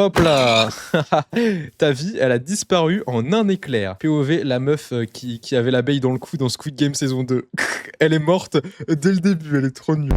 Hop là. Ta vie, elle a disparu en un éclair. POV, la meuf qui avait l'abeille dans le cou dans Squid Game saison 2. Elle est morte dès le début, elle est trop nulle.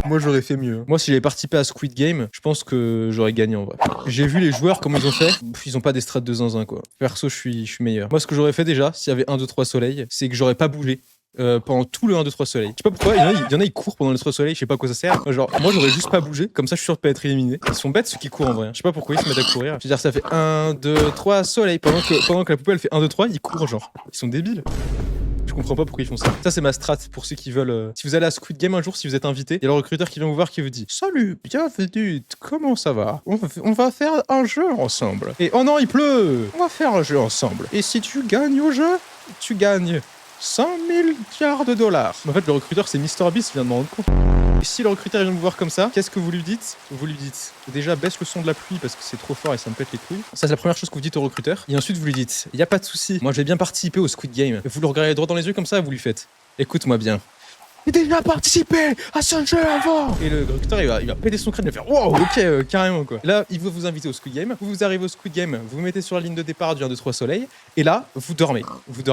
Moi, j'aurais fait mieux. Moi, si j'avais participé à Squid Game, je pense que j'aurais gagné en vrai. J'ai vu les joueurs, comment ils ont fait. Ils ont pas des strats de zinzin, quoi. Perso, je suis meilleur. Moi, ce que j'aurais fait déjà, s'il y avait 1, 2, 3 soleil, c'est que j'aurais pas bougé. Pendant tout le 1, 2, 3 soleil. Je sais pas pourquoi, il y en a, ils courent pendant les 3 soleils, je sais pas à quoi ça sert. Genre, moi j'aurais juste pas bougé, comme ça je suis sûr de pas être éliminé. Ils sont bêtes ceux qui courent en vrai. Je sais pas pourquoi ils se mettent à courir. Je veux dire, ça fait 1, 2, 3 soleil. Pendant que la poupée elle fait 1, 2, 3, ils courent genre. Ils sont débiles. Je comprends pas pourquoi ils font ça. Ça, c'est ma strat pour ceux qui veulent. Si vous allez à Squid Game un jour, si vous êtes invité, il y a le recruteur qui vient vous voir qui vous dit: Salut, bienvenue, comment ça va? On va faire un jeu ensemble. Et oh non, il pleut! On va faire un jeu ensemble. Et si tu gagnes au jeu, tu gagnes 100 milliards de dollars. En fait, le recruteur, c'est MrBeast, je viens de m'en rendre compte. Et si le recruteur vient vous voir comme ça, qu'est-ce que vous lui dites? Vous lui dites déjà baisse le son de la pluie parce que c'est trop fort et ça me pète les couilles. Ça, c'est la première chose que vous dites au recruteur. Et ensuite, vous lui dites: y a pas de souci, moi j'ai bien participé au Squid Game. Et vous le regardez droit dans les yeux comme ça, vous lui faites: écoute-moi bien. J'ai déjà participé à ce jeu avant. Et le recruteur, il va péter son crâne, il va faire: wow, ok, carrément quoi. Là, il veut vous inviter au Squid Game. Vous arrivez au Squid Game, vous vous mettez sur la ligne de départ du 1, 2, 3 soleil. Et là, vous dormez. Vous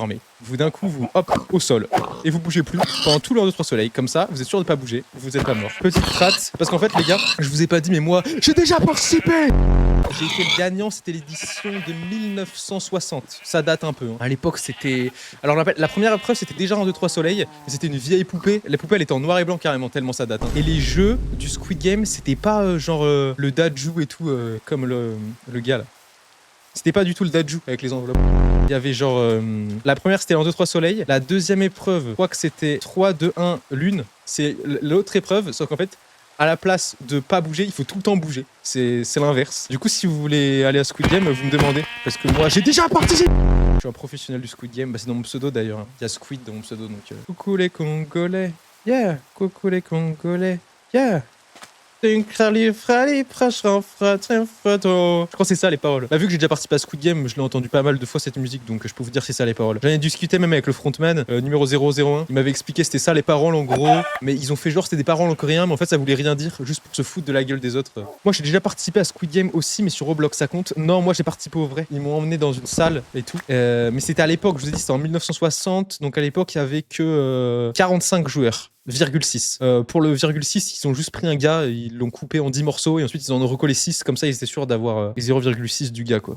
d'un coup, vous hop, au sol. Et vous bougez plus pendant tout le 1, 2, 3 soleil. Comme ça, vous êtes sûr de pas bouger, vous êtes pas mort. Petite strat, parce qu'en fait, les gars, je vous ai pas dit, mais moi, j'ai déjà participé. J'ai été le gagnant, c'était l'édition de 1960. Ça date un peu. Hein. À l'époque, c'était. Alors, la première épreuve, c'était déjà 1, 2, 3 soleil. C'était une vieille poupée. La poupée, elle était en noir et blanc carrément, tellement ça date. Hein. Et les jeux du Squid Game, c'était pas le Dajou et tout, comme le gars là. C'était pas du tout le Dajou avec les enveloppes. Il y avait la première, c'était en 2, 3 soleil. La deuxième épreuve, je crois que c'était 3, 2, 1, lune. C'est l'autre épreuve, sauf qu'en fait, à la place de pas bouger, il faut tout le temps bouger. C'est l'inverse. Du coup, si vous voulez aller à Squid Game, vous me demandez. Parce que moi, j'ai déjà participé. Je suis un professionnel du Squid Game. Bah, c'est dans mon pseudo d'ailleurs. Hein. Il y a Squid dans mon pseudo. Donc, coucou les Congolais. Yeah. Coucou les Congolais. Yeah. Je crois que c'est ça les paroles. Bah, vu que j'ai déjà participé à Squid Game, je l'ai entendu pas mal de fois cette musique, donc je peux vous dire c'est ça les paroles. J'en ai discuté même avec le frontman, numéro 001. Il m'avait expliqué c'était ça les paroles en gros, mais ils ont fait genre c'était des paroles en coréen, mais en fait ça voulait rien dire, juste pour se foutre de la gueule des autres. Moi j'ai déjà participé à Squid Game aussi, mais sur Roblox ça compte. Non, moi j'ai participé au vrai. Ils m'ont emmené dans une salle et tout. Mais c'était à l'époque, je vous ai dit c'était en 1960, donc à l'époque il y avait que 45 joueurs. 6. Pour le 6, ils ont juste pris un gars, ils l'ont coupé en 10 morceaux et ensuite ils en ont recollé 6, comme ça ils étaient sûrs d'avoir les 0,6 du gars quoi.